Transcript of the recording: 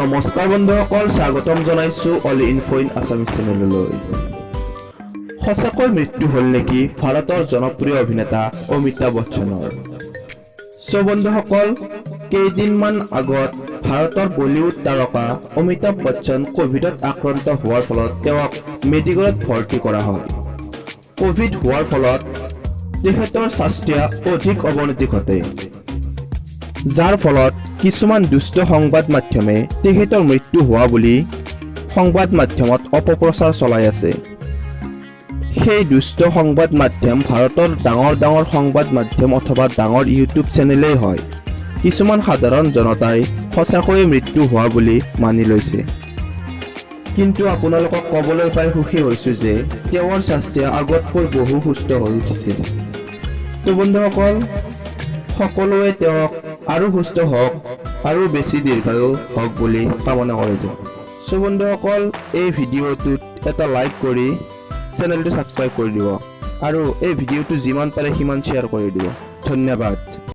নমস্কাৰ বন্ধুসকল, স্বাগতম জনাইছো অলি ইনফো ইন আছামিজ চেনেললৈ। সঁচাকৈ মৃত্যু হ'ল নেকি ভাৰতৰ জনপ্ৰিয় অভিনেতা অমিতাভ বচ্চনৰ? বন্ধুসকল, কেইদিনমান আগত ভাৰতৰ বলিউড তাৰকা অমিতাভ বচ্চন কোভিডত আক্ৰান্ত হোৱাৰ ফলত তেওঁক মেডিকেলত ভৰ্তি কৰা হয়। কোভিড হোৱাৰ ফলত তেখেতৰ স্বাস্থ্য অধিক অৱনতি ঘটে, যাৰ ফলত কিছুমান দুষ্ট সংবাদ মাধ্যমে তেখেতৰ মৃত্যু হোৱা বুলি সংবাদ মাধ্যমত অপপ্ৰচাৰ চলাই আছে। সেই দুষ্ট সংবাদ মাধ্যম ভাৰতৰ ডাঙৰ সংবাদ মাধ্যম অথবা ডাঙৰ ইউটিউব চেনেলেই হয়। কিছুমান সাধাৰণ জনতাই সঁচাকৈয়ে মৃত্যু হোৱা বুলি মানি লৈছে। কিন্তু আপোনালোকক ক'বলৈ পাই সুখী হৈছোঁ যে তেওঁৰ স্বাস্থ্য আগতকৈ বহু সুস্থ হৈ উঠিছিল। বন্ধুসকল, সকলোৱে তেওঁক আৰু সুস্থ হওক আৰু বেছি দীৰ্ঘায়ু হওক বুলি কামনা কৰিছে। বন্ধুসকল, এই ভিডিঅ'টোত এটা লাইক কৰি চেনেলটো ছাবস্ক্ৰাইব কৰি দিব আৰু এই ভিডিঅ'টো যিমান পাৰে সিমান শ্বেয়াৰ কৰি দিব। ধন্যবাদ।